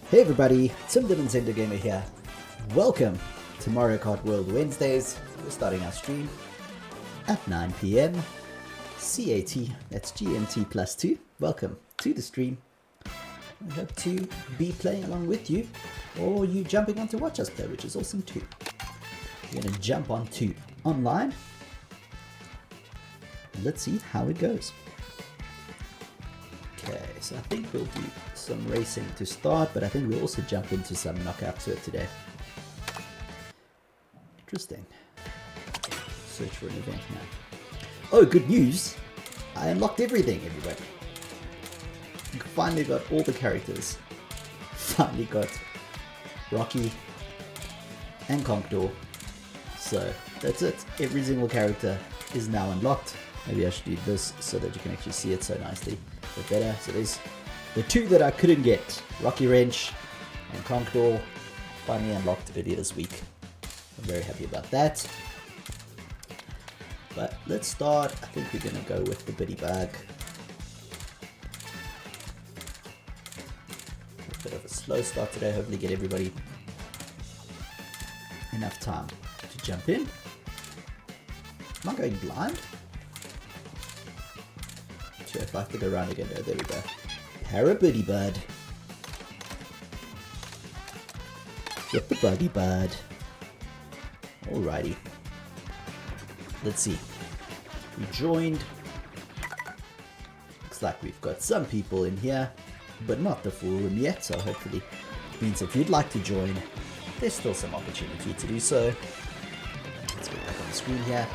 Hey everybody, Tim the Nintendo Gamer here. Welcome to Mario Kart World Wednesdays. We're starting our stream at 9 PM CAT, that's GMT plus 2. Welcome to the stream. I hope to be playing along with you, or you jumping on to watch us play, which is awesome too. We're going to jump onto online. Let's see how it goes. Okay, so I think we'll do some racing to start, but I think we'll also jump into some knockout to it today. Interesting. Search for an event now. Oh, good news! I unlocked everything, everybody. Finally got all the characters. Finally got Rocky and Conqueror. So that's it. Every single character is now unlocked. Maybe I should do this so that you can actually see it so nicely. Bit better. So there's the two that I couldn't get, Rocky Wrench and Conqueror, finally unlocked earlier this week. I'm very happy about that. But let's start. I think we're gonna go with the biddy bag. A bit of a slow start today. Hopefully get everybody enough time to jump in. Am I going blind? Sure, if I have to go around again. Oh, there we go. Parabuddy Bud. Get the buddy bud. Alrighty. Let's see. We joined. Looks like we've got some people in here, but not the full room yet, so hopefully it means if you'd like to join, there's still some opportunity to do so. Let's get back on the screen here.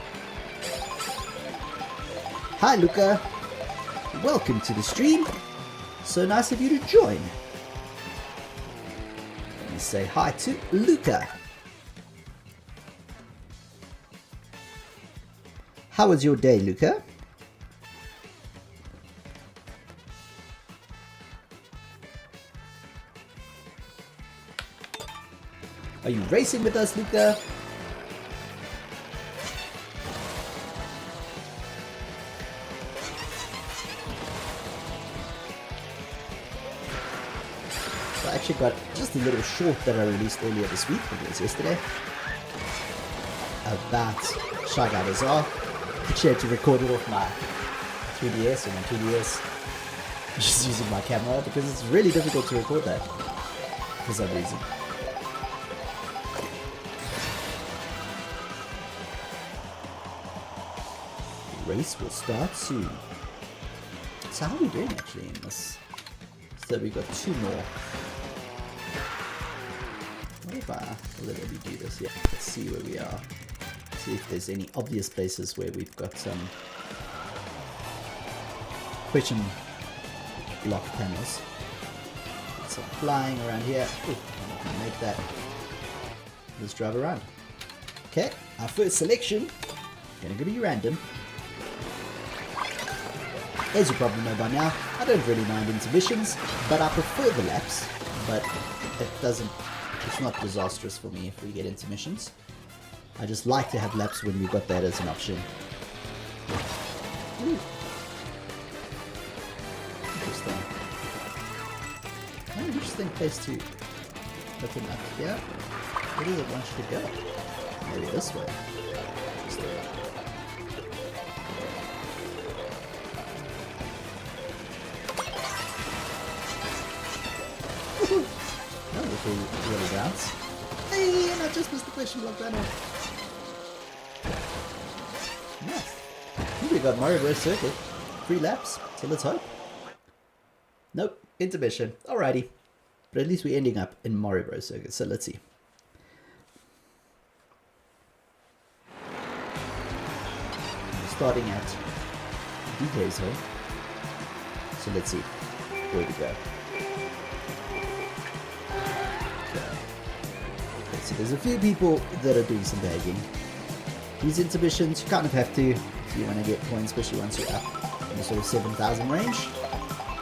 Hi Luca! Welcome to the stream. So nice of you to join. Let me say hi to Luca. How was your day, Luca? Are you racing with us, Luca? I actually got just a little short that I released earlier this week, I think it was yesterday, about Shy Guy Bazaar. Actually had to record it off my 3DS or my 2DS, just using my camera because it's really difficult to record that for some reason. The race will start soon. So how are we doing actually in this? So we got two more. What if I let me do this? Yeah, let's see where we are. See if there's any obvious places where we've got some question block panels. Get some flying around here. Ooh, I'm not gonna make that. Let's drive around. Okay, our first selection, gonna be random. As you probably know by now, I don't really mind intermissions, but I prefer the laps, but it's not disastrous for me if we get intermissions. I just like to have laps when we've got that as an option. Ooh. Interesting. An interesting place to open up here. Where does it want you to go? Maybe this way. Interesting. That was a little bounce. Hey, and I just missed the question block panel. Nice. We got Mario Kart Circuit. 3 laps, so let's hope. Nope, intermission. Alrighty. But at least we're ending up in Mario Bros. Circuit, so let's see. We're starting at DK's home. So let's see where we go. So there's a few people that are doing some bagging. These intermissions, you kind of have to if you want to get points, especially once you're up in the sort of 7,000 range.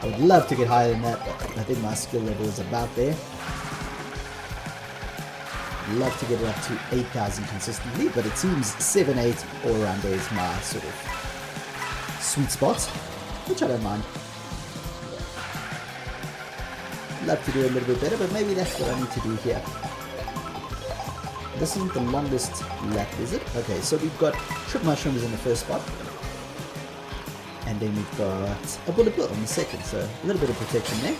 I would love to get higher than that, but I think my skill level is about there. I'd love to get it up to 8,000 consistently, but it seems 7, 8 or around there is my sort of sweet spot, which I don't mind. love to do a little bit better, but maybe that's what I need to do here. This isn't the longest lap, is it? Okay, so we've got Trip Mushrooms in the first spot. And then we've got a Bullet Bill on the second, so a little bit of protection there.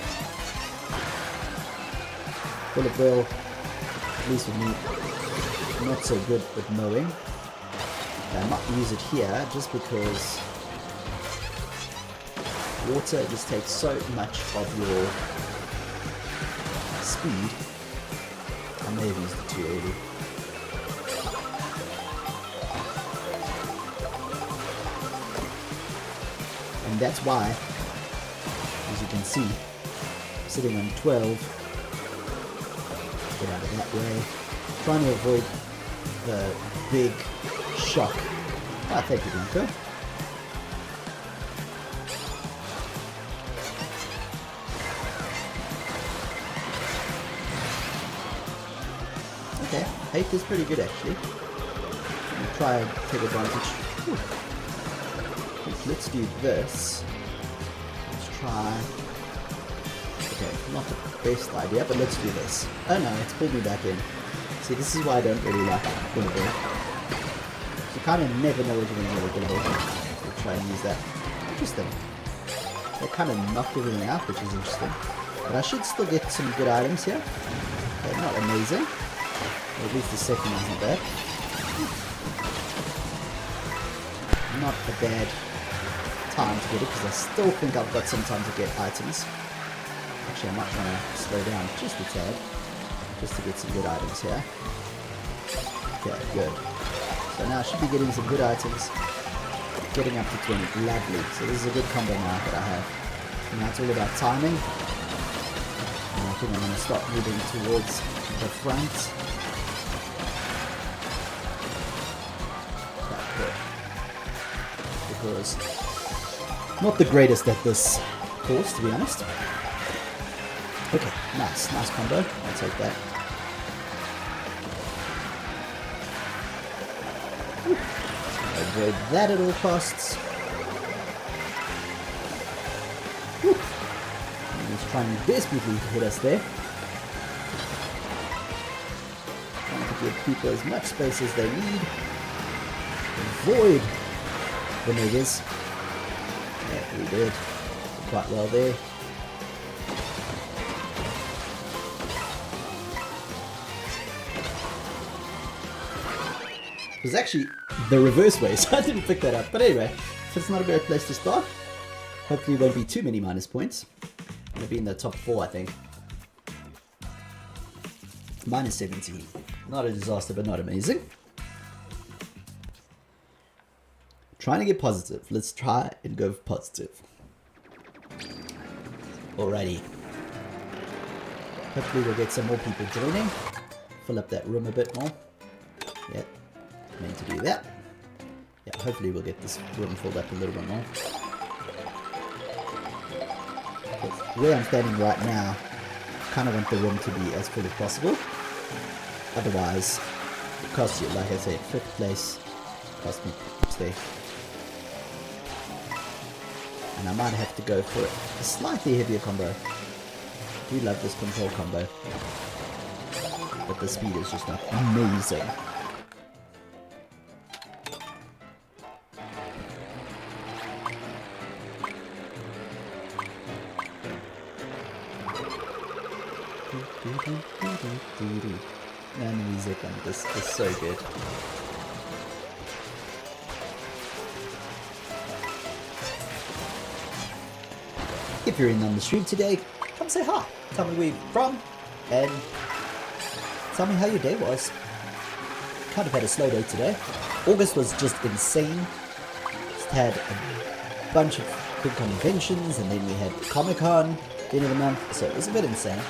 Bullet Bill, at least with me, not so good with mowing. I might use it here just because water just takes so much of your speed. I may have used it too early. And that's why, as you can see, sitting on 12, get out of that way, trying to avoid the big shock. Ah, thank you, Dinko. Okay, 8 is pretty good actually. I'll try and take advantage. Whew. Let's do this. Let's try. Okay, not the best idea, but let's do this. Oh no, it's pulled me back in. See, this is why I don't really like Bullet Bill. You kind of never know what you're going to get with Bullet Bill. We'll try and use that. Interesting. They kind of knocked everything out, which is interesting. But I should still get some good items here. Okay, not amazing. Or at least the second isn't bad. Not a bad time to get it, because I still think I've got some time to get items. Actually, I might want to slow down just a tad, just to get some good items here. Okay, good. So now I should be getting some good items, getting up to 20. Lovely. So this is a good combo now that I have. Now it's all about timing. And I think I'm going to start moving towards the front. Because not the greatest at this course, to be honest. Okay, nice combo. I'll take that. Avoid that at all costs. He's trying desperately to hit us there. Trying to give people as much space as they need. Avoid the niggas. Yeah, we did quite well there. It was actually the reverse way, so I didn't pick that up. But anyway, so it's not a bad place to start. Hopefully it won't be too many minus points. It'll be in the top 4, I think. Minus 17. Not a disaster, but not amazing. Trying to get positive. Let's try and go positive. Alrighty. Hopefully we'll get some more people joining. Fill up that room a bit more. Yep. Meant to do that. Yeah, hopefully we'll get this room filled up a little bit more. Where I'm standing right now, I kind of want the room to be as full as possible. Otherwise, it costs you, like I said, 5th place cost me stay. And I might have to go for a slightly heavier combo. I do love this control combo. But the speed is just not amazing. And the music on this is so good. If you're in on the stream today, come say hi. Tell me where you're from, and tell me how your day was. Kind of had a slow day today. August was just insane. Just had a bunch of big conventions, and then we had Comic-Con at the end of the month, so it was a bit insane.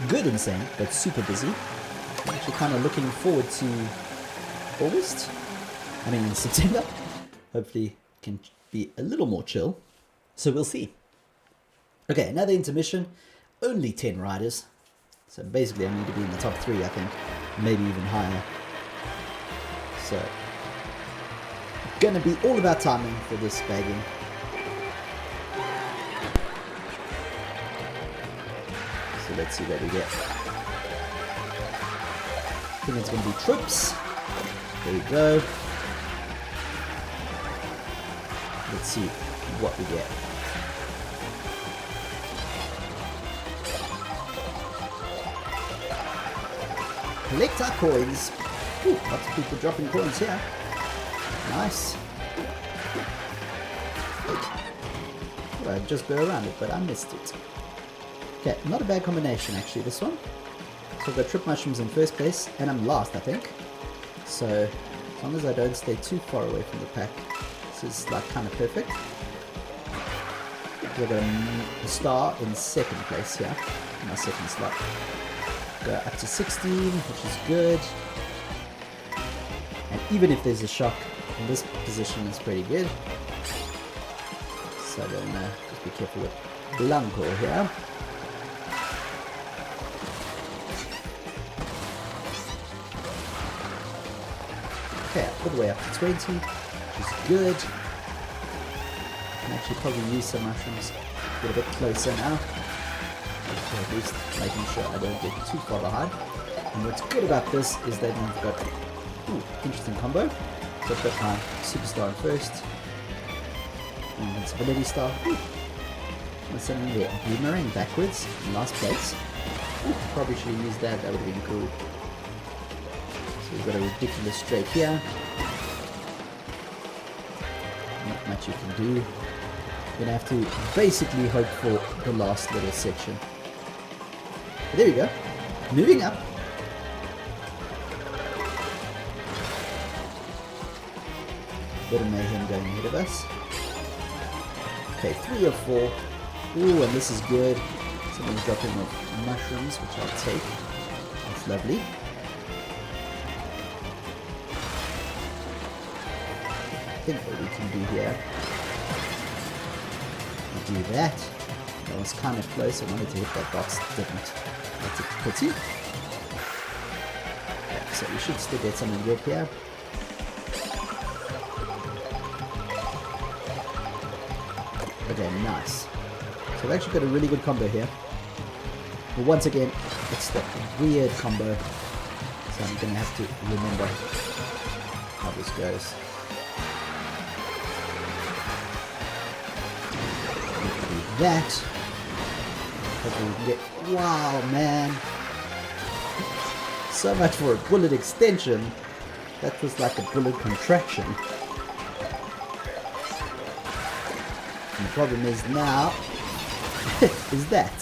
Good insane, but super busy. I'm actually kind of looking forward to August. I mean, September. Hopefully it can be a little more chill. So we'll see. Okay, another intermission. Only 10 riders. So basically I need to be in the top 3, I think. Maybe even higher. So, gonna be all about timing for this bagging. let's see what we get. I think it's going to be trips. There we go. Let's see what we get. Collect our coins. Ooh, lots of people dropping coins here. Nice. Well, I'd just go around it, but I missed it. Okay, not a bad combination actually, this one. So I've got trip mushrooms in first place, and I'm last, I think. So, as long as I don't stay too far away from the pack, this is like kind of perfect. We've got a star in second place here, in my second slot. Go up to 16, which is good. And even if there's a shock, in this position is pretty good. So then just be careful with Blanco here. Okay, all the way up to 20, which is good. Can actually probably use some mushrooms. Get a bit closer now. So at least making sure I don't get too far behind. And what's good about this is that we've got interesting combo. So I've got my superstar in first. And it's ability star. And sending the boomerang backwards in last place. Probably should have used that, that would have been cool. So we've got a ridiculous straight here. Not much you can do. You're gonna have to basically hope for the last little section. But there we go. Moving up. Bit of mayhem going ahead of us. Okay, 3 or 4. Ooh, and this is good. Someone's dropping off mushrooms, which I'll take. That's lovely. I think what we can do here. Do that. That was kind of close. I wanted to hit that box. Didn't. That's a pity. Okay, so we should still get something good here. Okay, nice. So we've actually got a really good combo here. But once again, it's that weird combo. So I'm going to have to remember how this goes. That. Hopefully we can get. Wow, man. So much for a bullet extension. That was like a bullet contraction. And the problem is now is that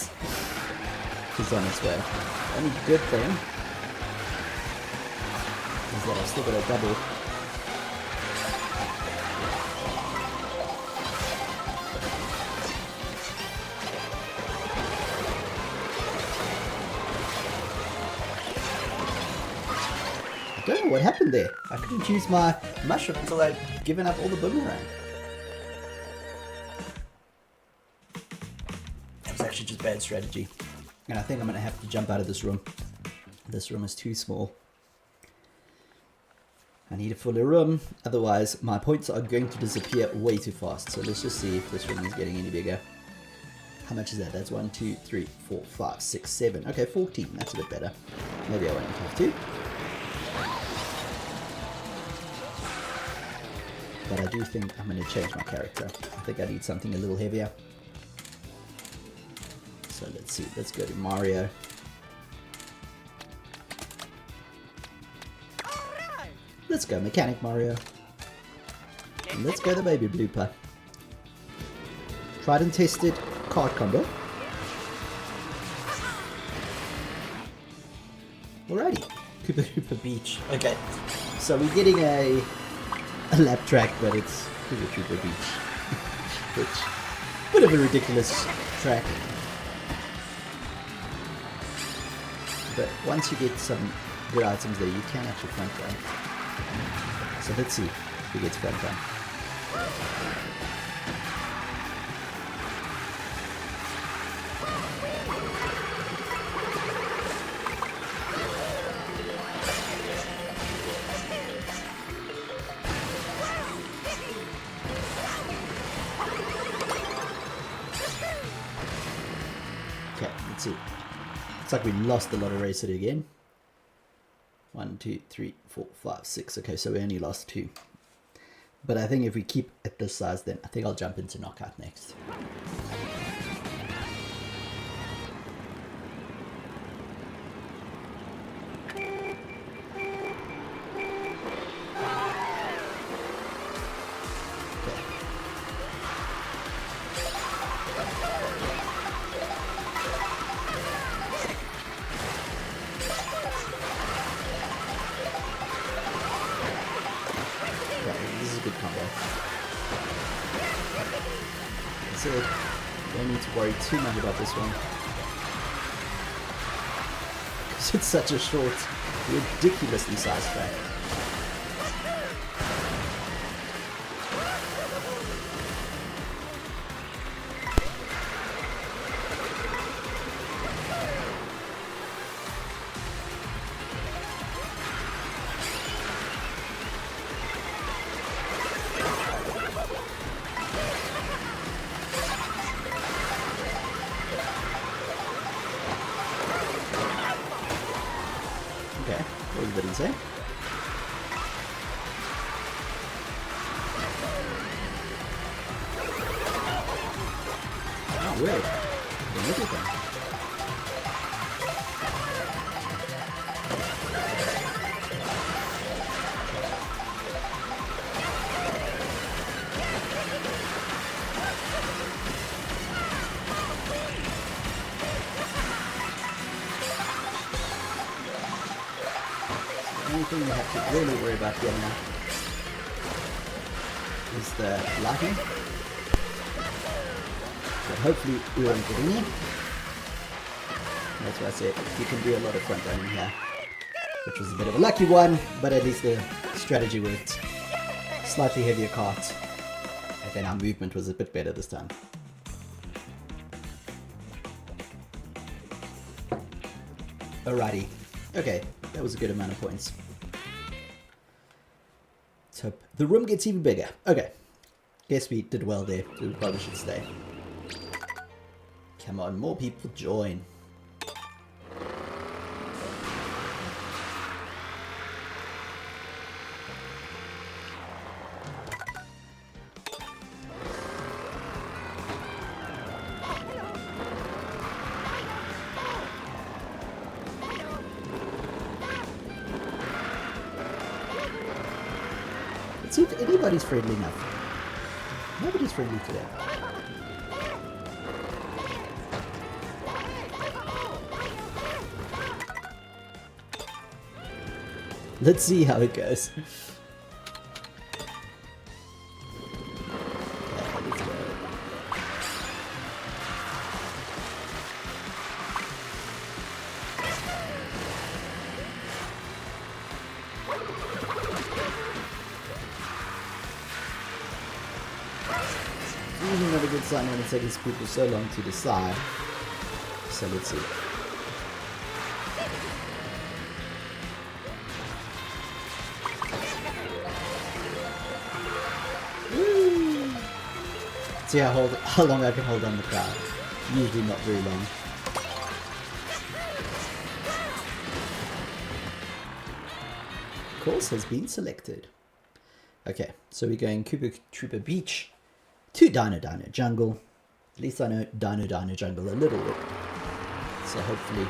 it's on its way. Only good thing is that I've still got a double. I don't know what happened there. I couldn't use my mushroom until I'd given up all the boomerang. It was actually just bad strategy. And I think I'm going to have to jump out of this room. This room is too small. I need a fuller room, otherwise my points are going to disappear way too fast. So let's just see if this room is getting any bigger. How much is that? That's 1, 2, 3, 4, 5, 6, 7. Okay, 14. That's a bit better. Maybe I won't have to. But I do think I'm going to change my character. I think I need something a little heavier. So let's see. Let's go to Mario. Let's go Mechanic Mario. And let's go the Baby Blooper. Tried and tested card combo. Alrighty. Koopa Troopa Beach. Okay. So we're getting a lap track, but it's Koopa Troopa Beach. Which, bit of a ridiculous track. But once you get some good items there, you can actually front run. So let's see who gets front run. Okay, let's see. like we lost a lot of racer again. 1, 2, 3, 4, 5, 6. Okay, so we only lost 2. But I think if we keep at this size, then I think I'll jump into knockout next. Don't need to worry too much about this one. Because it's such a short, ridiculously sized track. Okay, what did he say? Oh, weird. Doing everything. The only thing we have to really worry about here now is the lighting. But hopefully we won't get any. That's why I said you can do a lot of front running here, which was a bit of a lucky one, but at least the strategy worked. Slightly heavier cart, and then our movement was a bit better this time. Alrighty, okay, that was a good amount of points. Let's hope the room gets even bigger. Okay, guess we did well there, so we probably should stay. Come on, more people join. Let's see if anybody's friendly enough. Nobody's friendly today. Let's see how it goes. Okay, let's go. Usually not a good sign when it's taking people so long to decide. So let's see. See how long I can hold on the crowd. Usually not very long. Course has been selected. Okay, so we're going Koopa Troopa Beach to Dino Dino Jungle. At least I know Dino Dino Jungle a little bit. So hopefully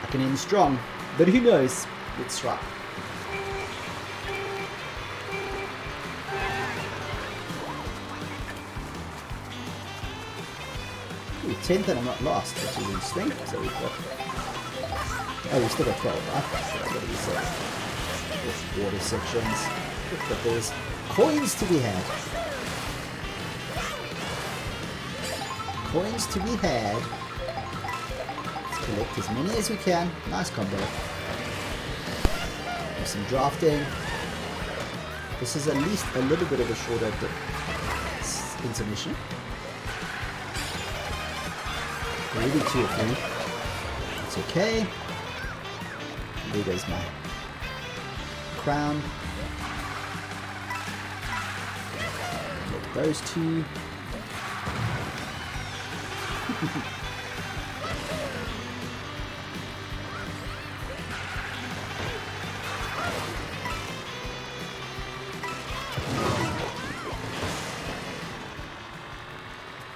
I can end strong. But who knows? Let's try. Ooh, 10th and I'm not lost, which is interesting. So we've got... Oh, we've still got 12, right? That's what he said. With water sections. But there's coins to be had. Coins to be had. Let's collect as many as we can. Nice combo. There's some drafting. This is at least a little bit of a shorter intermission. Maybe 2 or 3. It's okay. There goes my crown. Get those 2.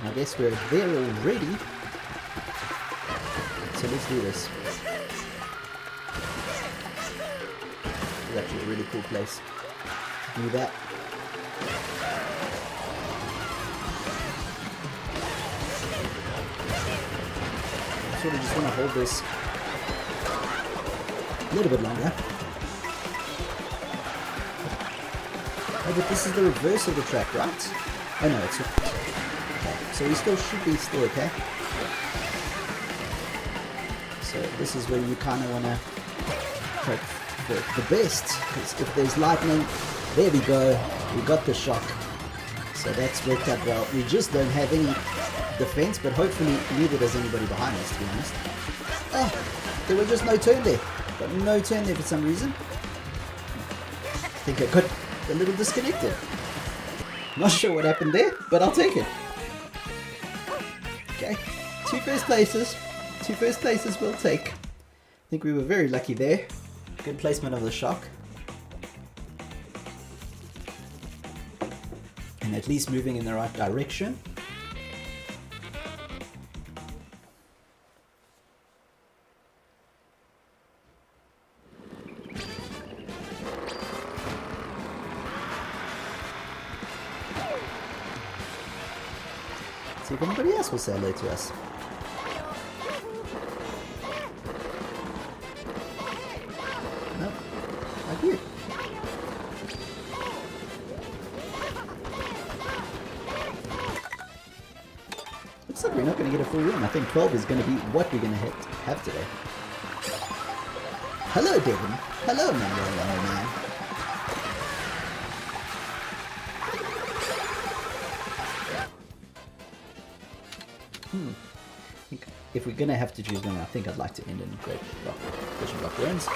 I guess we're there already. So let's do this. It's actually a really cool place. Do that. I sort of just want to hold this a little bit longer. Oh, but this is the reverse of the track, right? Oh no, it's not. Okay, so we still should be still okay. So this is where you kind of want to hope for the best, because if there's lightning, there we go, we got the shock. So that's worked out well. We just don't have any defense, but hopefully neither does anybody behind us, to be honest. Oh, there was just no turn there. Got no turn there for some reason. I think I got a little disconnected. Not sure what happened there, but I'll take it. Okay, two first places we'll take. I think we were very lucky there. Good placement of the shock. And at least moving in the right direction. See if anybody else will say hello to us. No, not you. Looks like we're not going to get a full room. I think 12 is going to be what we're going to have today. Hello, Devin. Hello, man. I think if we're gonna have to choose one, I think I'd like to end in Great Rock, Vision Rock Ruins.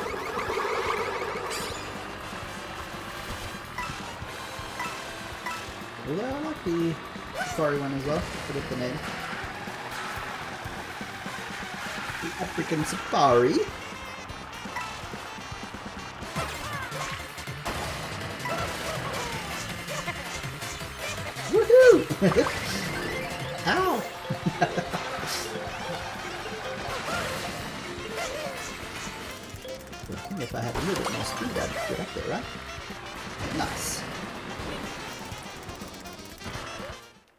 Although I like the Safari one as well. Forget the name. The African Safari. Woohoo! Ow! I think if I had a little bit more speed, I'd get up there, right? Nice.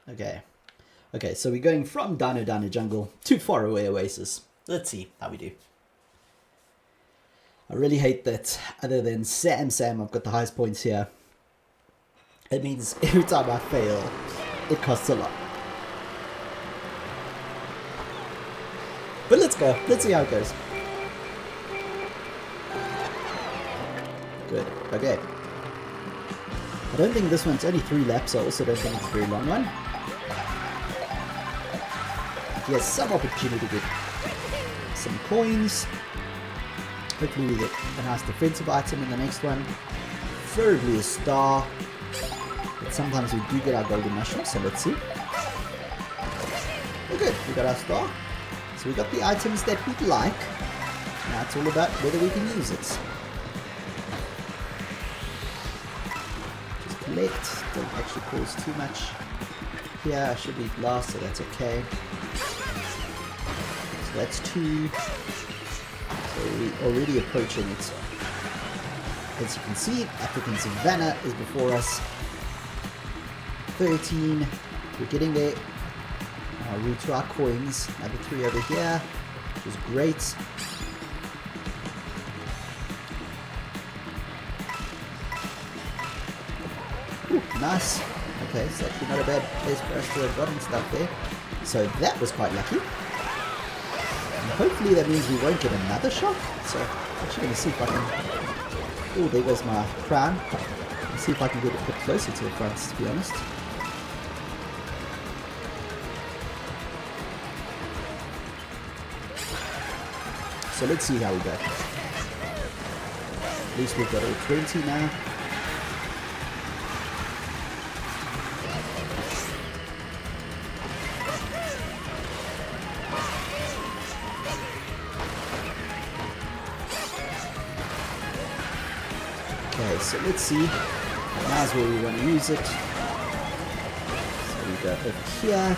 Okay. Okay, so we're going from Dino Jungle to Faraway Oasis. Let's see how we do. I really hate that other than Sam, I've got the highest points here. It means every time I fail, it costs a lot. But let's go. Let's see how it goes. Good. Okay. I don't think this one's only 3 laps, so I also don't think it's a very long one. He has some opportunity to get some coins. Hopefully we get a nice defensive item in the next one. Preferably a star. But sometimes we do get our golden mushroom, so let's see. Oh good, we got our star. So we got the items that we'd like. Now it's all about whether we can use it. Just collect, don't actually cause too much. Here I should be last, so that's okay. So that's 2. So we're already approaching it. As you can see, African Savannah is before us. 13, we're getting there. Route to our coins, another 3 over here, which is great. Ooh, nice. Okay, it's actually not a bad place for us to have gotten stuff there. So that was quite lucky. And hopefully that means we won't get another shock. So I'm actually going to see if I can... Oh, there goes my crown. Let's see if I can get it a bit closer to the front, to be honest. So let's see how we go. At least we've got all 20 now. Okay, so let's see. Now's where we want to use it. So we go over here.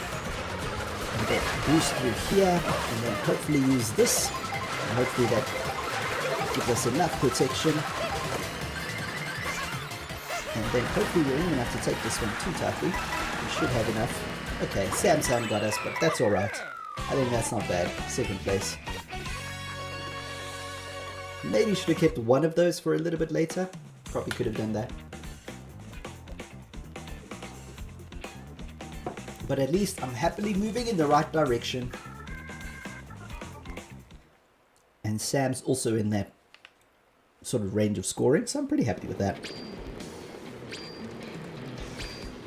And get boost through here. And then hopefully use this. And hopefully that gives us enough protection. And then hopefully we're in enough to take this one too tightly. We should have enough. Okay, Sam got us, but that's alright. I think that's not bad. Second place. Maybe should have kept one of those for a little bit later. Probably could have done that. But at least I'm happily moving in the right direction. And Sam's also in that sort of range of scoring, so I'm pretty happy with that.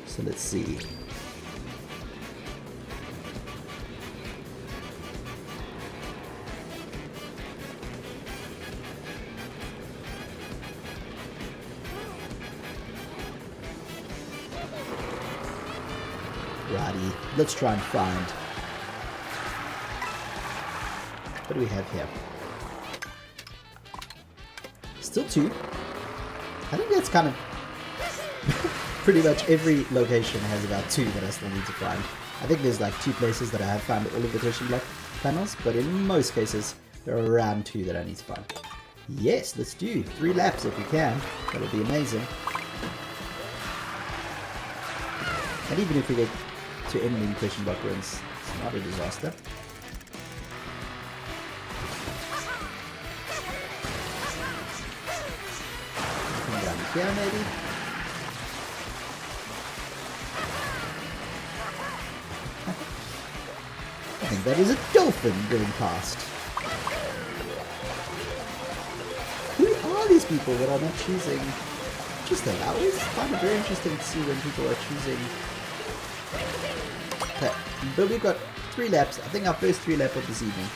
So let's see. Righty, let's try and find. What do we have here? Still 2. I think that's kind of pretty much every location has about 2 that I still need to find. I think there's like 2 places that I have found all of the question block panels, but in most cases there are around 2 that I need to find. Yes, let's do 3 laps if we can. That would be amazing. And even if we get to ending question block runs, it's not a disaster. Come down here maybe. I think that is a dolphin going past. Who are these people that are not choosing? Interesting. I always find it very interesting to see when people are choosing. Okay, but we've got 3 laps. I think our first 3 laps of this evening.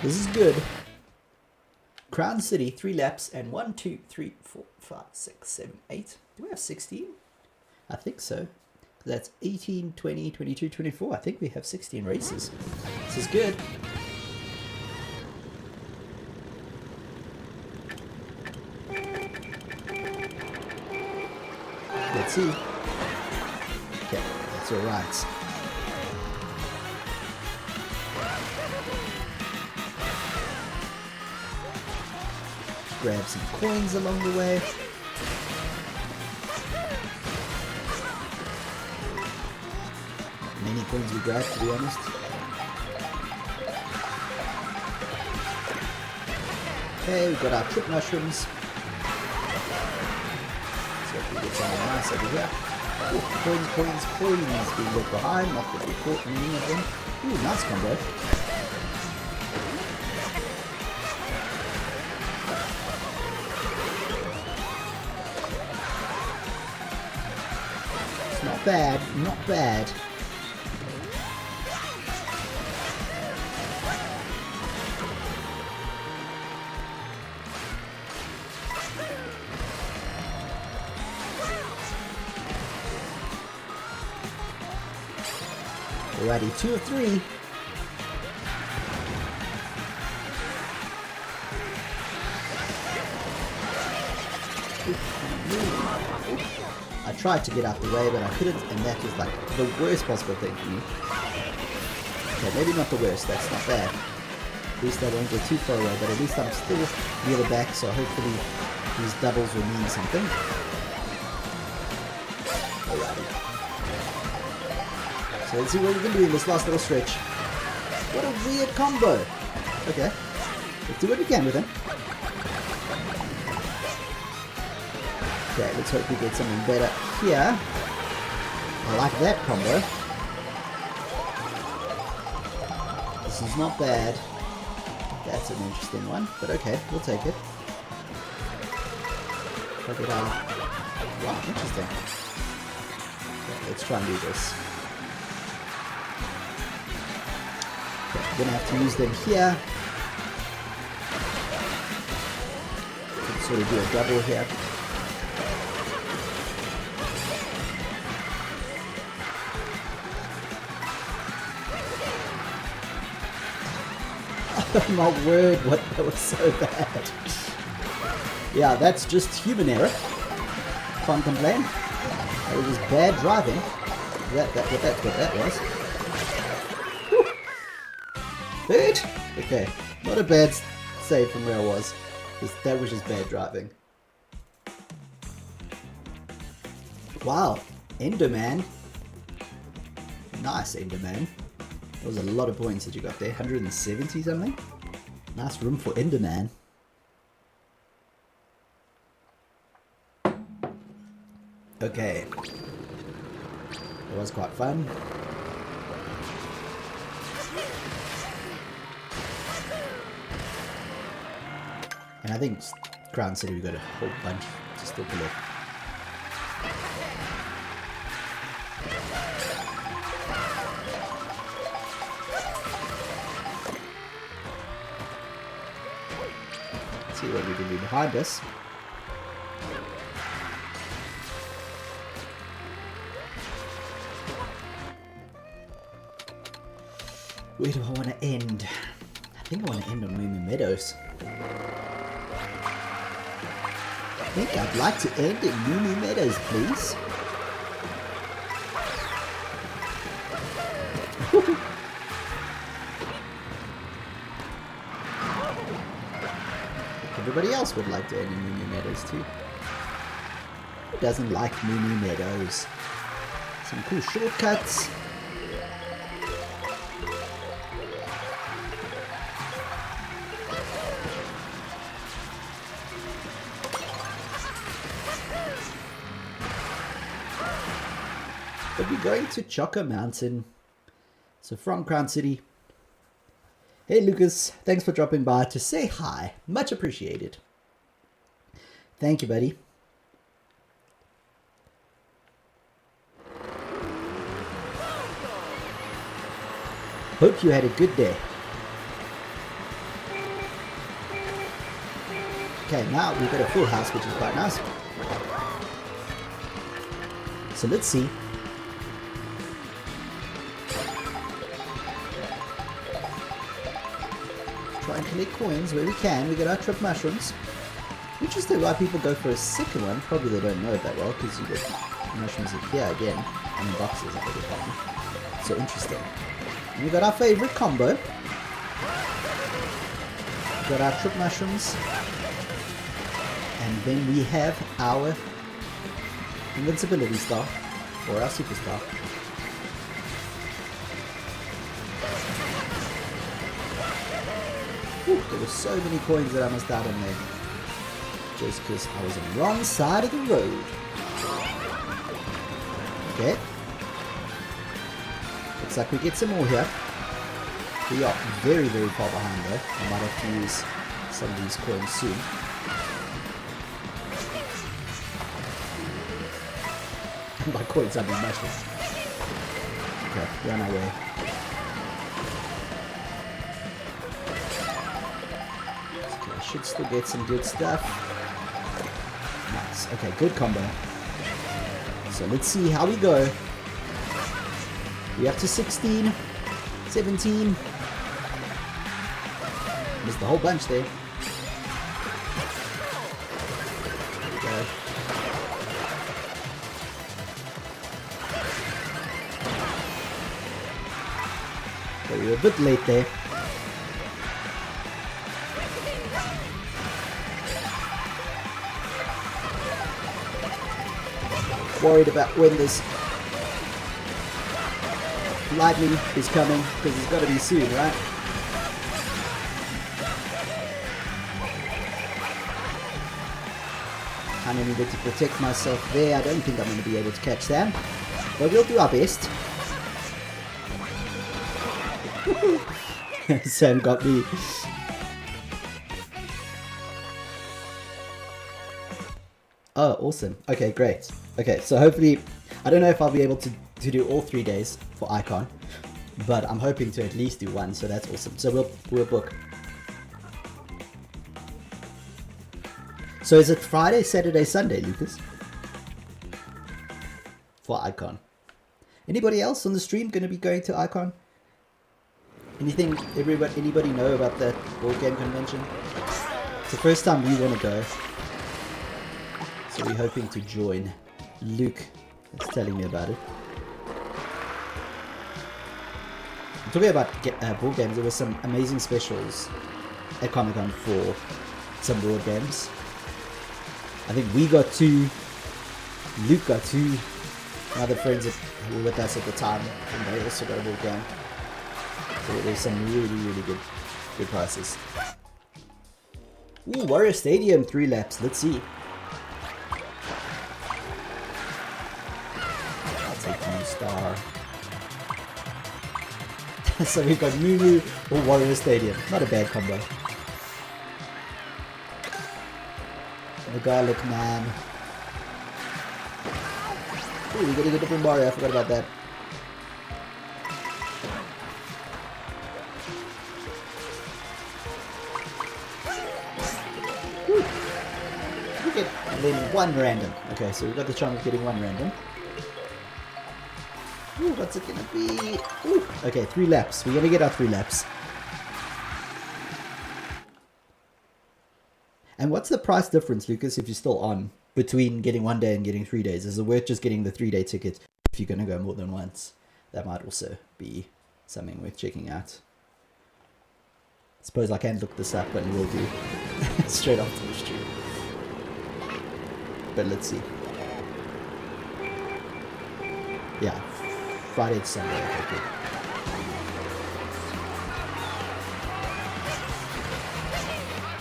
This is good. Crown City, 3 laps, and 1, 2, 3, 4, 5, 6, 7, 8. Do we have 16? I think so. That's 18, 20, 22, 24. I think we have 16 races. This is good. Let's see. Okay, that's alright. Grab some coins along the way. Many coins we grab, to be honest. Okay, we've got our trip mushrooms. So if we get something nice over here. Ooh, coins, coins, coins being left behind. Not that we caught any of them. Ooh, nice combo. It's not bad, not bad. Alrighty, 2 of 3. I tried to get out the way, but I couldn't, and that was like the worst possible thing for me. Okay, maybe not the worst, that's not bad. At least I don't get too far away, but at least I'm still near the back, so hopefully these doubles will mean something. Alrighty. So let's see what we can do in this last little stretch. What a weird combo. Okay, let's do what we can with him. Okay, let's hope we get something better here. I like that combo. This is not bad. That's an interesting one, but okay, we'll take it. Look at our... Wow, interesting. Okay, let's try and do this. I'm gonna have to use them here. Sort of do a double here. Oh my word, what, that was so bad. Yeah, that's just human error. Can't complain. That was just bad driving. What that was. Whew. Third? Okay, not a bad save from where I was. That was just bad driving. Wow, Enderman. Nice, Enderman. That was a lot of points that you got there. 170 something. Nice room for Enderman. Okay. It was quite fun. And I think Crown City we got a whole bunch to still collect. Let's see what we can do behind us. Where do I want to end? I think I want to end on Moo Meadows. I think I'd like to end at Moo Meadows, please. Everybody else would like to end in Moo Meadows too. Who doesn't like Moo Meadows? Some cool shortcuts. But we're going to Choco Mountain. So from Crown City. Hey Lucas, thanks for dropping by to say hi. Much appreciated. Thank you, buddy. Hope you had a good day. Okay, now we've got a full house, which is quite nice. So let's see. Try and collect coins where we can. We got our trip mushrooms. Interesting why people go for a second one. Probably they don't know it that well because you get mushrooms here again. And in boxes, I beg your pardon. So interesting. And we got our favorite combo. We got our trip mushrooms. And then we have our invincibility star. Or our superstar. Whew, there were so many coins that I missed out on there. Just because I was on the wrong side of the road. Okay. Looks like we get some more here. We are very, very far behind though. I might have to use some of these coins soon. My coins, I mean mushrooms. Okay, we're on our way. Okay, I should still get some good stuff. Nice. Okay, good combo. So let's see how we go. We're up to 16, 17. Missed a whole bunch there. There we go. So we were a bit late there. Worried about when this lightning is coming, because it's got to be soon, right? Kind of needed to protect myself there. I don't think I'm going to be able to catch that, but we'll do our best. Sam got me. Oh, awesome. Okay, great. Okay, so hopefully, I don't know if I'll be able to do all 3 days for Icon, but I'm hoping to at least do one, so that's awesome. So we'll book. So is it Friday, Saturday, Sunday, Lucas? For Icon. Anybody else on the stream going to be going to Icon? Anybody know about that board game convention? It's the first time we want to go. So we're hoping to join. Luke is telling me about it. Talking about board games, there were some amazing specials at Comic-Con for some board games. I think we got 2, Luke got 2, other friends that were with us at the time, and they also got a board game. So there's some really good prices. Ooh, Wario Stadium 3 laps, let's see. I'll take New Star. So we've got Moo or Wario Stadium. Not a bad combo. The Garlic Man. Ooh, we're getting a different Mario. I forgot about that. Woo. We get then 1 random. Okay, so we've got the chance of getting 1 random. Ooh, what's it gonna be? Ooh, okay, 3 laps. We're gonna get our 3 laps. And what's the price difference, Lucas, if you're still on, between getting 1 day and getting 3 days? Is it worth just getting the 3-day ticket if you're gonna go more than once? That might also be something worth checking out. I suppose I can look this up and we'll do straight after the stream. But let's see. Yeah. Friday to Sunday, okay, good.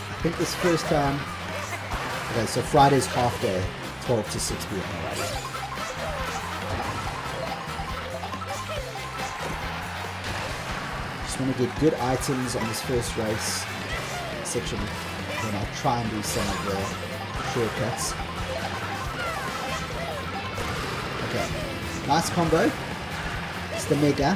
I think this first time... Okay, so Friday's half day, 12 to 6 p.m. Alright. Just want to get good items on this first race section. Then I'll try and do some of the shortcuts. Okay, nice combo. The Mega.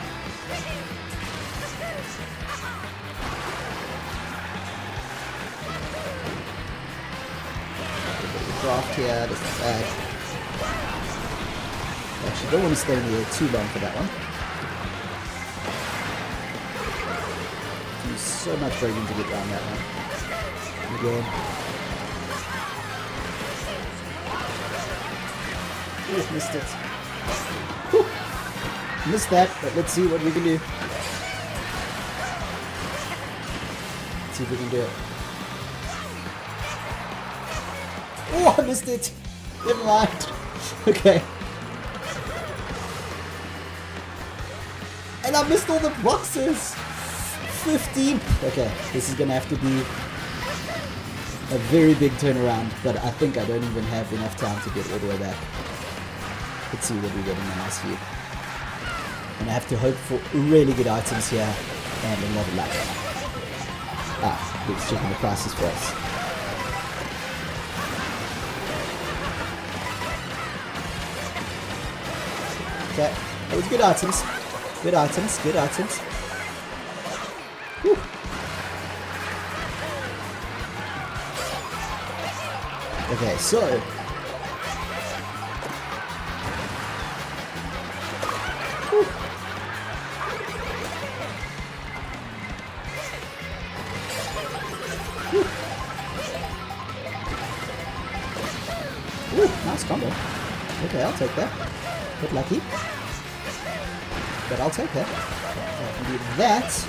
Draft here, this is bad. Actually, don't want to stay in here too long for that one. Use so much braking to get around that one. Again. Oh, missed it. Whew. Missed that, but let's see what we can do. Let's see if we can do it. Oh, I missed it! Never mind. Okay. And I missed all the boxes! 15! Okay, this is gonna have to be a very big turnaround, but I think I don't even have enough time to get all the way back. Let's see what we get in the last few. And I have to hope for really good items here and a lot of luck. Ah, let's check the prices for us. Okay, that was good items. Good items, good items. Whew. Okay, so nice combo. Okay, I'll take that. Bit lucky. But I'll take that. I can do that.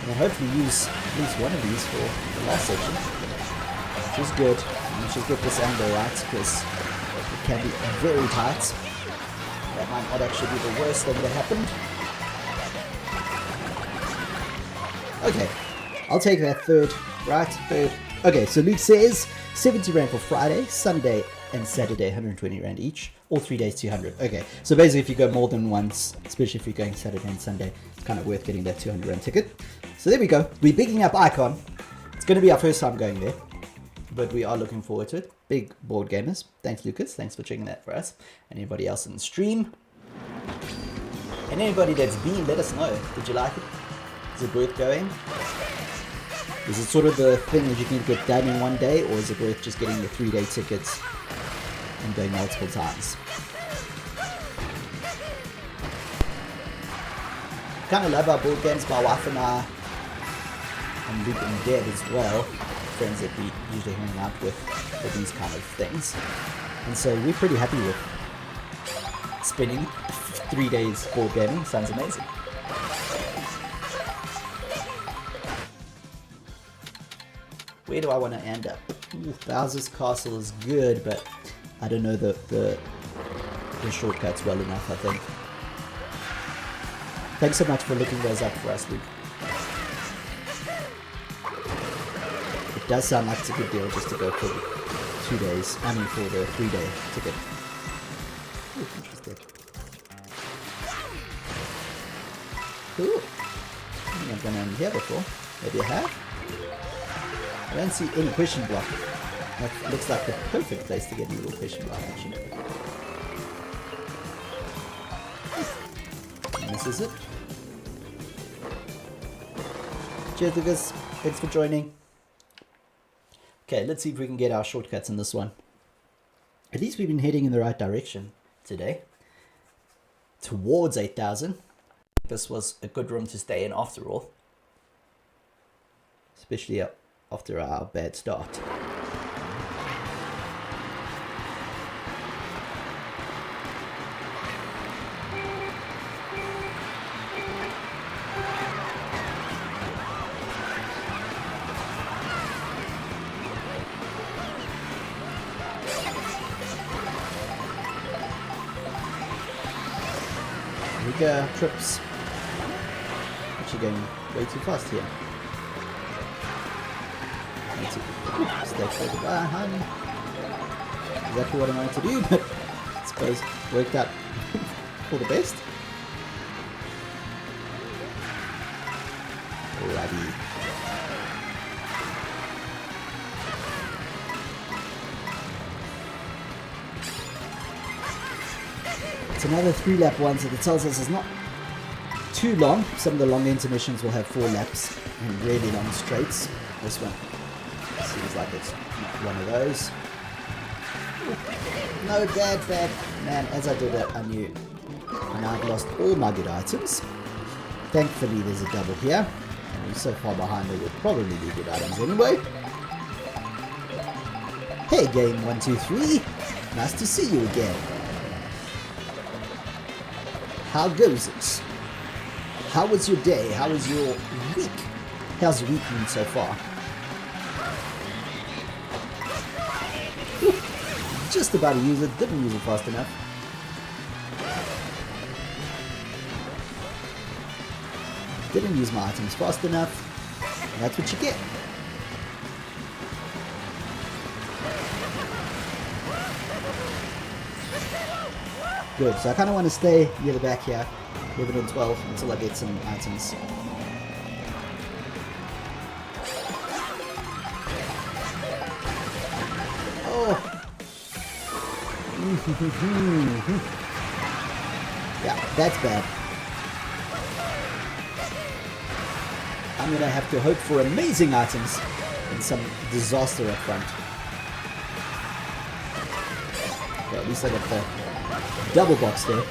And I'll hopefully use at least one of these for the last section. Which is good. And just get this angle right, because it can be very tight. That might not actually be the worst thing that happened. Okay. I'll take that third. Right? Third. Okay, so Luke says 70 Rand for Friday, Sunday, and Saturday, 120 Rand each. All 3 days, 200. Okay, so basically if you go more than once, especially if you're going Saturday and Sunday, it's kind of worth getting that 200 Rand ticket. So there we go. We're bigging up Icon. It's going to be our first time going there, but we are looking forward to it. Big board gamers. Thanks, Lucas. Thanks for checking that for us. And anybody else in the stream. And anybody that's been, let us know. Did you like it? Is it worth going? Is it sort of the thing that you can get done in 1 day, or is it worth just getting the 3-day tickets and going multiple times? Kind of love our board games. My wife and I, and Luke and Deb as well, friends that we usually hang out with for these kind of things. And so we're pretty happy with spending 3 days board gaming. Sounds amazing. Where do I want to end up? Ooh, Bowser's Castle is good, but I don't know the shortcuts well enough, I think. Thanks so much for looking those up for us, Luke. It does sound like it's a good deal just to go for the 2 days. I mean for the 3-day ticket. Ooh, interesting. Cool. I think I've gone in here before. Maybe I have. I don't see any question block. That looks like the perfect place to get a little question block, actually. And this is it. Cheers, Lucas. Thanks for joining. Okay, let's see if we can get our shortcuts in this one. At least we've been heading in the right direction today. Towards 8,000. This was a good room to stay in after all. Especially after our bad start. Trips. Actually going way too fast here. Stay further behind. Exactly what I wanted to do, but I suppose worked out for the best. Alrighty. It's another 3-lap one, so it tells us it's not too long. Some of the long intermissions will have 4 laps and really long straights. This one seems like it's not one of those. No, bad. Man, as I did it, I knew. And I've lost all my good items. Thankfully, there's a double here. And we're so far behind it would probably be good items anyway. Hey, game 123. Nice to see you again. How goes it? How was your day? How was your week? How's your week been so far? Just about to use it. Didn't use it fast enough. Didn't use my items fast enough. And that's what you get. Good, so I kind of want to stay near the back here, 11 and 12, until I get some items. Oh! Yeah, that's bad. I'm gonna have to hope for amazing items and some disaster up front. Okay, at least I got the double box there.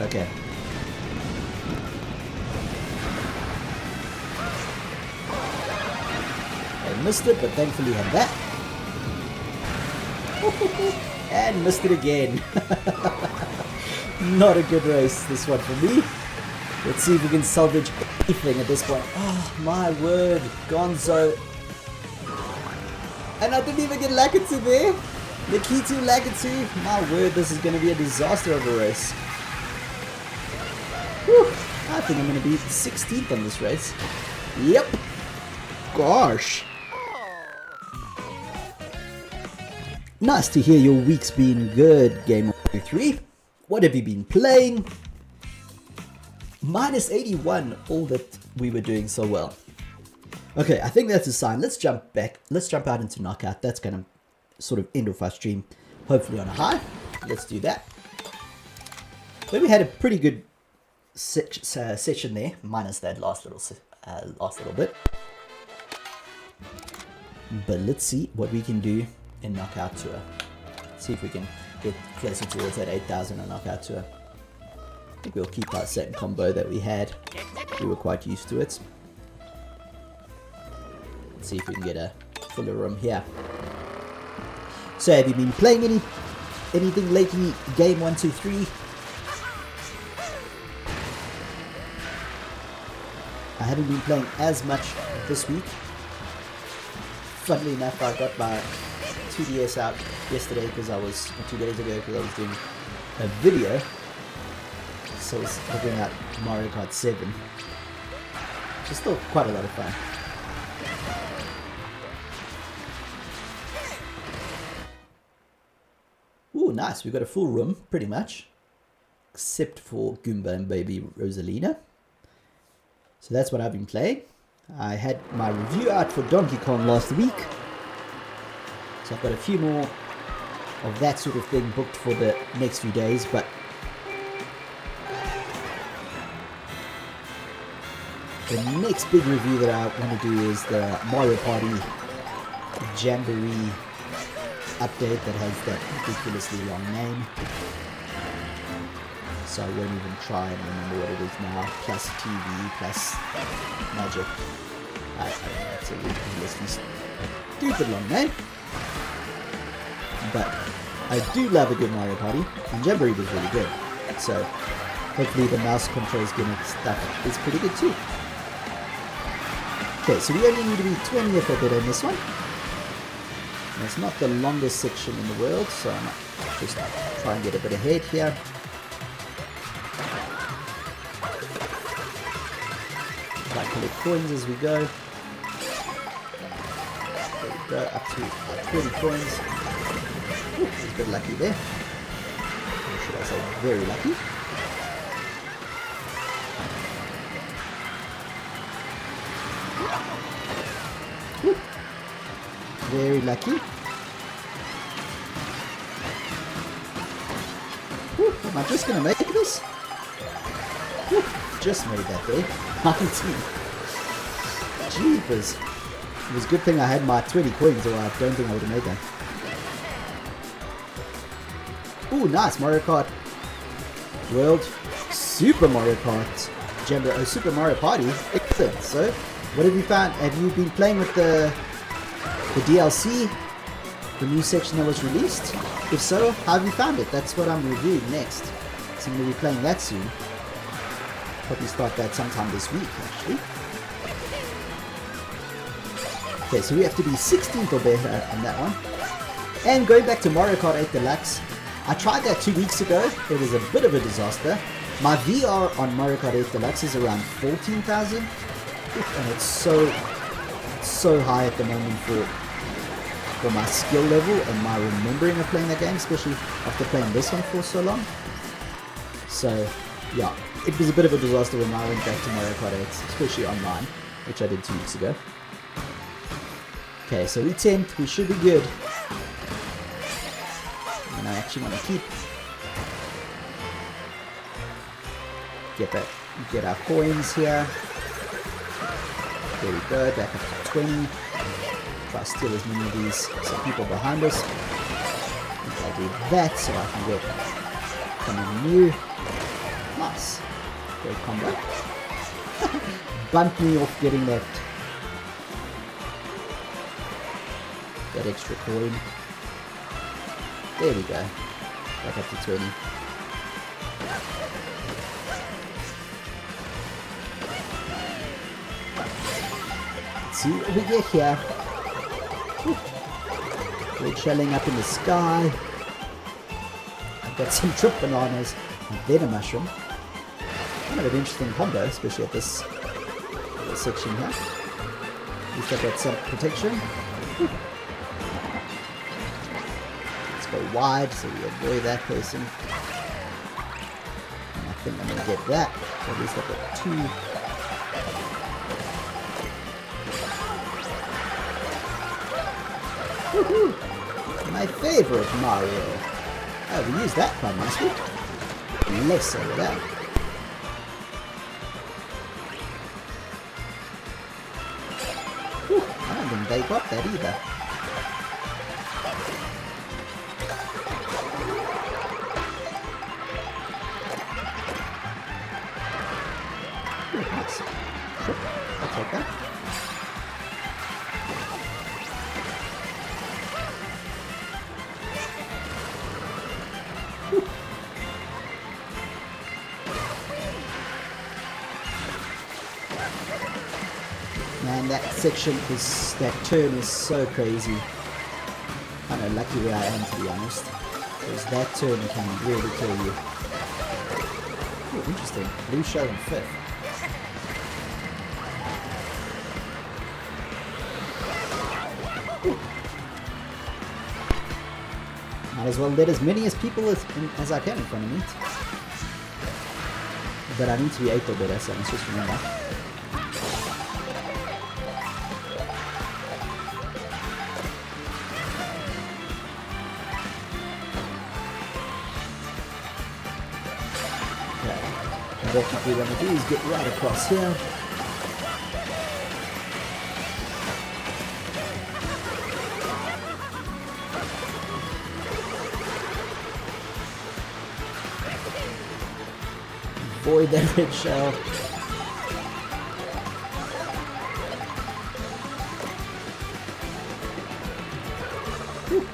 Okay. I missed it, but thankfully had that. And missed it again. Not a good race, this one for me. Let's see if we can salvage anything at this point. Oh my word, Gonzo. And I didn't even get Lakitu there. Lakitu, Lakitu. My word, this is going to be a disaster of a race. Whew. I think I'm going to be 16th on this race. Yep. Gosh. Nice to hear your week's been good, Game 3. What have you been playing? Minus 81, all that we were doing so well. Okay, I think that's a sign. Let's jump back. Let's jump out into Knockout. That's going to sort of end off our stream, hopefully on a high. Let's do that. But we had a pretty good session there, minus that last little bit. But let's see what we can do in Knockout Tour. See if we can get closer towards that 8,000 on Knockout Tour. I think we'll keep our second combo that we had. We were quite used to it. Let's see if we can get a fuller room here. So have you been playing anything lately? Game 1, 2, 3? I haven't been playing as much this week. Funnily enough, I got my 2DS out yesterday because or 2 days ago because I was doing a video. So I was looking at Mario Kart 7, which is still quite a lot of fun. Ooh, nice. We got a full room, pretty much. Except for Goomba and Baby Rosalina. So that's what I've been playing. I had my review out for Donkey Kong last week. So I've got a few more of that sort of thing booked for the next few days. But the next big review that I want to do is the Mario Party Jamboree update that has that ridiculously long name. So I won't even try and remember what it is now. Plus TV, plus Magic. I don't know, it's a ridiculously stupid long name. But I do love a good Mario Party, and Jamboree was really good. So hopefully the mouse controls gimmick stuff is pretty good too. Okay, so we only need to be 20th a bit on this one. And it's not the longest section in the world, so I might just try and get a bit ahead here. Try and collect coins as we go. There we go, up to 30 coins. Ooh, a bit lucky there. Or should I say very lucky. Ooh. Very lucky. Ooh, am I just going to make this? Ooh, just made that there. 19. Jeepers. It was a good thing I had my 20 coins or I don't think I would have made that. Ooh, nice. Mario Kart World. Super Mario Kart Jamboree. Super Mario Party. Excellent. So, what have you found? Have you been playing with the DLC? The new section that was released? If so, how have you found it? That's what I'm reviewing next. So I'm going to be playing that soon. Probably start that sometime this week, actually. Okay, so we have to be 16th or better on that one. And going back to Mario Kart 8 Deluxe, I tried that 2 weeks ago. It was a bit of a disaster. My VR on Mario Kart 8 Deluxe is around 14,000. And it's so high at the moment for my skill level and my remembering of playing that game, especially after playing this one for so long. So, yeah, it was a bit of a disaster when I went back to Mario Kart 8, especially online, which I did 2 weeks ago. Okay, so we're 10th, we should be good. And I actually want to get our coins here. There we go, back up to 20. Try to steal as many of these, some people behind us. I'll do that so I can get something new. Nice. Great combo. Bumped me off getting that extra coin. There we go. Back up to 20. Let's see what we get here. We're shelling up in the sky. I've got some trip bananas and then a mushroom. Kind of an interesting combo, especially at this section here. At least I've got some protection. Let's go wide so we avoid that person. And I think I'm going to get that. So at least I've got 2. Woohoo! My favorite Mario. Oh, we used that quite nicely. Less over that. Whew, I don't think they got that either. Ooh, nice. Sure, I'll take that. that section is, that turn is so crazy. Kind of lucky where I am, to be honest, because that turn can really kill you. Oh, interesting. Blue shell in 5th. Might as well let as many as people as I can in front of me. But I need to be 8th or better, so let's just remember. Okay. And what we want to do is get right across here. Avoid that red shell. Whew.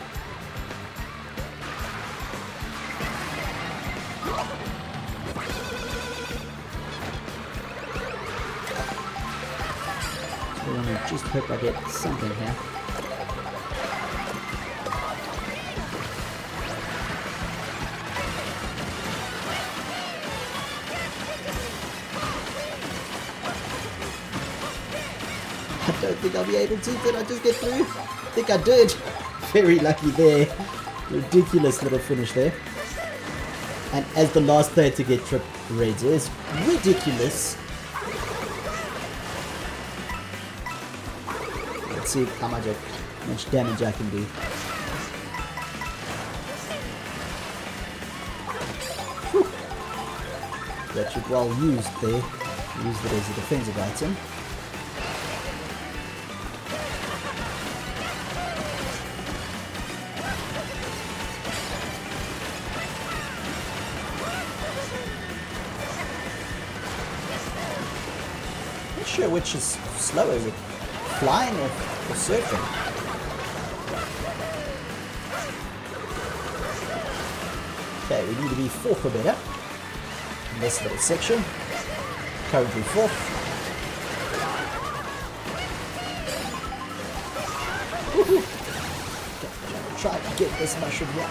So I want to just hope I get something here. I don't think I'll be able to. Did I just get through? I think I did. Very lucky there. Ridiculous little finish there. And as the last player to get tripped reds, it's ridiculous. Let's see how much damage I can do. Whew. That should well used there. Used it as a defensive item. Sure which is slower, with flying or surfing. Okay, we need to be 4th or better in this little section. Currently 4th. Okay, try to get this mushroom here.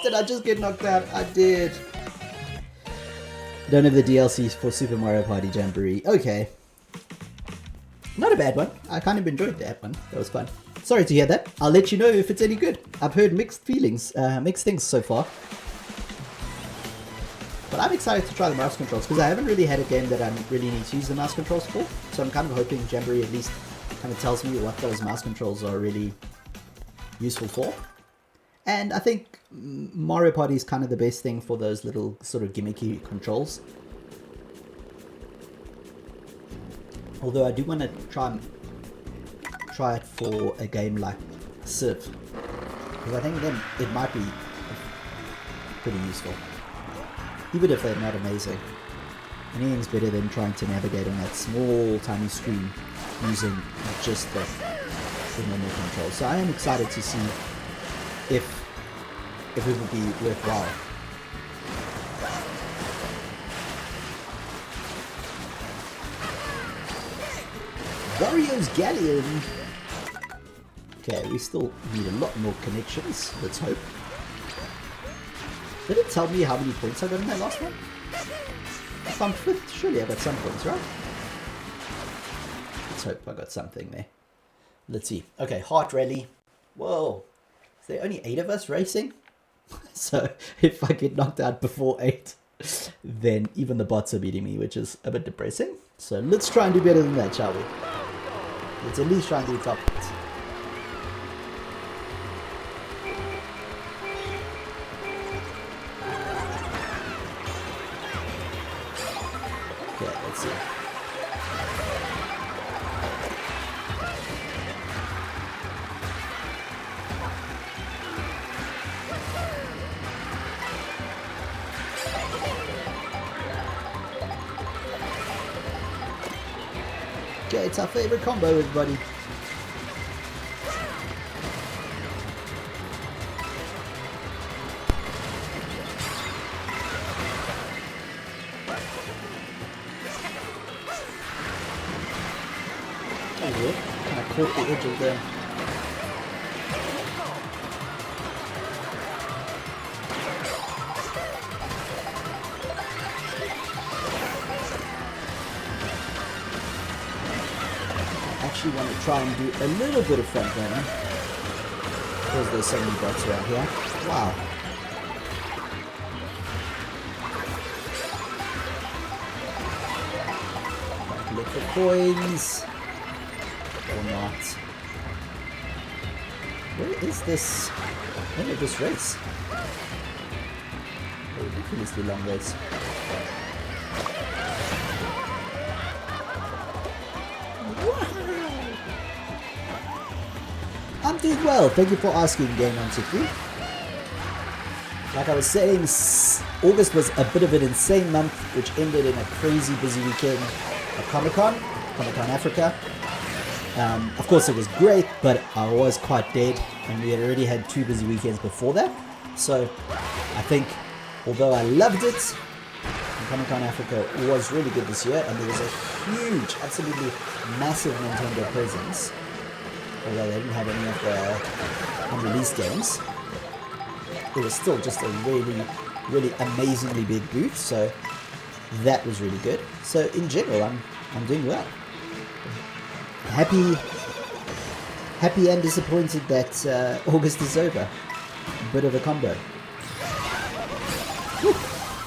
Did I just get knocked out? I did. Don't have the DLCs for Super Mario Party Jamboree. Okay. Not a bad one. I kind of enjoyed that one. That was fun. Sorry to hear that. I'll let you know if it's any good. I've heard mixed feelings, mixed things so far. But I'm excited to try the mouse controls because I haven't really had a game that I really need to use the mouse controls for. So I'm kind of hoping Jamboree at least kind of tells me what those mouse controls are really useful for. And I think Mario Party is kind of the best thing for those little sort of gimmicky controls. Although I do want to try it for a game like Civ, because I think then it might be pretty useful, even if they're not amazing. Anything's better than trying to navigate on that small tiny screen using just the normal controls. So I am excited to see if it would be worthwhile. Wario's Galleon! Okay, we still need a lot more connections, let's hope. Did it tell me how many points I got in that last one? If I'm 5th, surely I got some points, right? Let's hope I got something there. Let's see. Okay, Heart Rally. Whoa. Is there only 8 of us racing? So if I get knocked out before 8, then even the bots are beating me, which is a bit depressing. So let's try and do better than that, shall we? Let's at least try and do top points. Okay, let's see. Okay, it's our favorite combo, everybody. Kind of caught the edge of the... I actually want to try and do a little bit of front running. Because there's so many bots around here. Wow. Look for coins. Or not. Where is this? End of this race? A ridiculously long race. I'm doing well. Thank you for asking, Game on City. Like I was saying, August was a bit of an insane month, which ended in a crazy busy weekend at Comic-Con Africa. Of course it was great, but I was quite dead, and we had already had 2 busy weekends before that. So I think, although I loved it, Comic-Con Africa was really good this year, and there was a huge, absolutely massive Nintendo presence. Although they didn't have any of the unreleased games, it was still just a really, really amazingly big booth. So that was really good. So in general, I'm doing well. Happy and disappointed that August is over. A bit of a combo. Whew.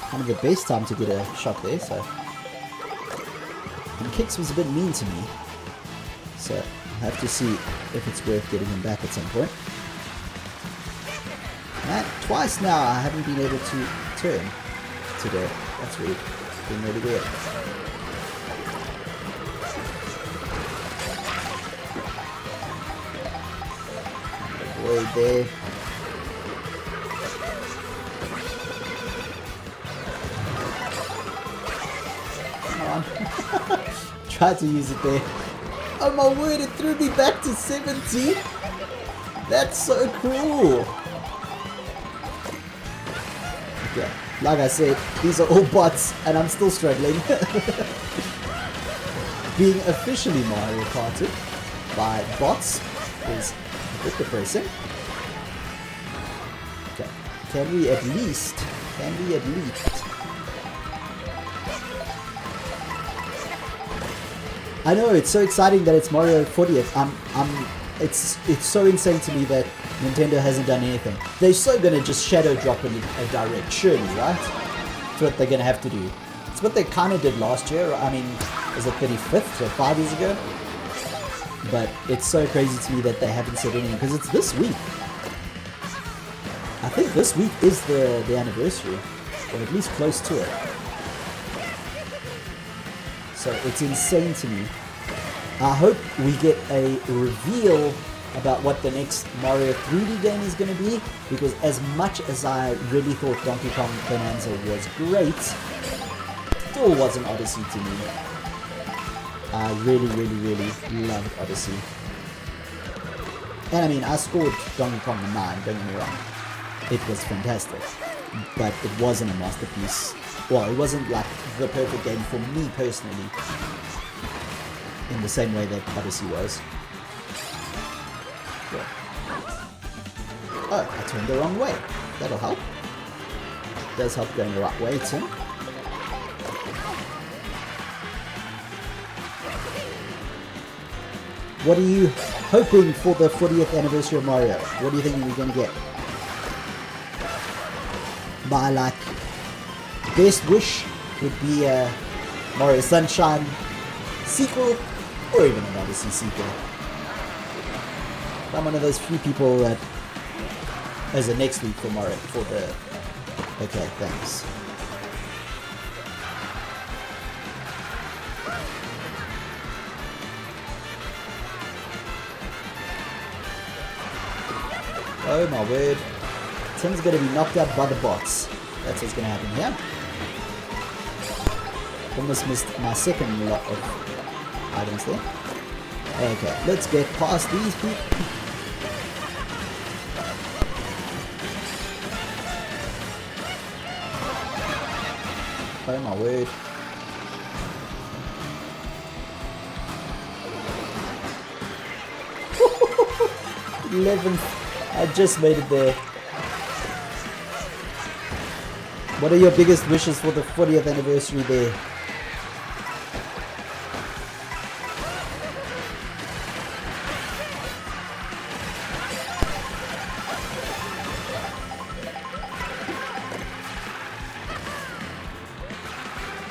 Kind of the best time to get a shot there. So, and Kix was a bit mean to me. So I'll have to see if it's worth getting him back at some point. And twice now I haven't been able to turn today. That's really been really weird. Avoid there. Come on. Tried to use it there. Oh my word, it threw me back to 70. That's so cruel. Okay, like I said, these are all bots and I'm still struggling. Being officially Mario Karted by bots is a bit depressing. Okay, can we at least I know, it's so exciting that it's Mario 40th. It's so insane to me that Nintendo hasn't done anything. They're so gonna just shadow drop in a direct, surely, right? That's what they're gonna have to do. It's what they kind of did last year. I mean, was it 35th, so 5 years ago? But it's so crazy to me that they haven't said anything, because it's this week. I think this week is the anniversary, or at least close to it. So it's insane to me. I hope we get a reveal about what the next Mario 3D game is going to be, because as much as I really thought Donkey Kong Bonanza was great, it still wasn't Odyssey to me. I really, really, really loved Odyssey. And I mean, I scored Donkey Kong 9, don't get me wrong. It was fantastic. But it wasn't a masterpiece. Well, it wasn't like the perfect game for me personally, in the same way that Odyssey was. Yeah. Oh, I turned the wrong way. That'll help. It does help going the right way, Tim. What are you hoping for the 40th anniversary of Mario? What do you think we're going to get? My, like, best wish would be a Mario Sunshine sequel, or even an Odyssey sequel. I'm one of those few people that as a next week for Mario for the... Okay, thanks. Oh my word. Tim's gonna be knocked out by the bots. That's what's gonna happen here. Almost missed my second lot of items there. Okay, let's get past these people. Oh my word. 11th. I just made it there. What are your biggest wishes for the 40th anniversary there?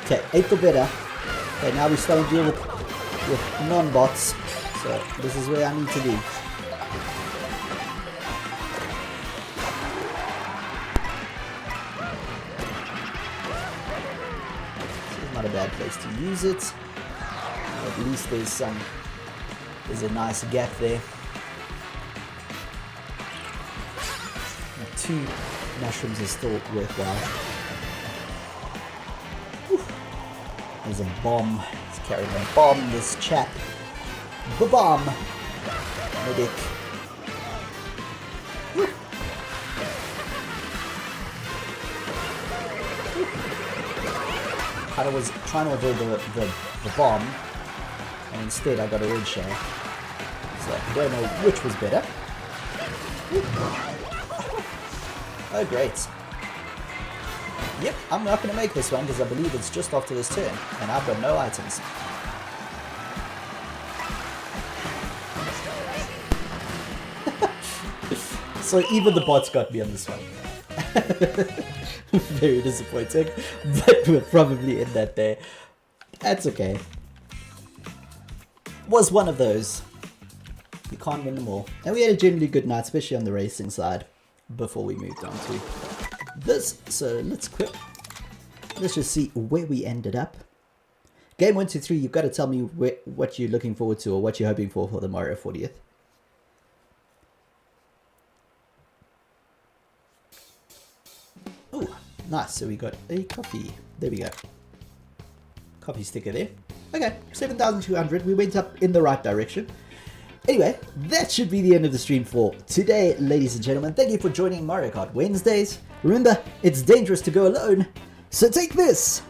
Okay, 8th or better. Okay, now we're starting to deal with non-bots. So this is where I need to be. Not a bad place to use it. At least there's a nice gap there. Now, 2 mushrooms is still worthwhile. Whew. There's a bomb. He's carrying a bomb, this chap. The bomb. Medic. I was trying to avoid the bomb, and instead I got a red shell. So I don't know which was better. Oh great. Yep, I'm not going to make this one because I believe it's just after this turn, and I've got no items. So even the bots got me on this one. Very disappointing, but we'll probably end that there. That's okay. Was one of those. You can't win them all. And we had a generally good night, especially on the racing side, before we moved on to this. So let's quit. Let's just see where we ended up. Game 1 to 3, you've got to tell me what you're looking forward to or what you're hoping for the Mario 40th. Oh, nice. So we got a coffee. There we go. Coffee sticker there. Okay, 7,200. We went up in the right direction. Anyway, that should be the end of the stream for today, ladies and gentlemen. Thank you for joining Mario Kart Wednesdays. Remember, it's dangerous to go alone, so take this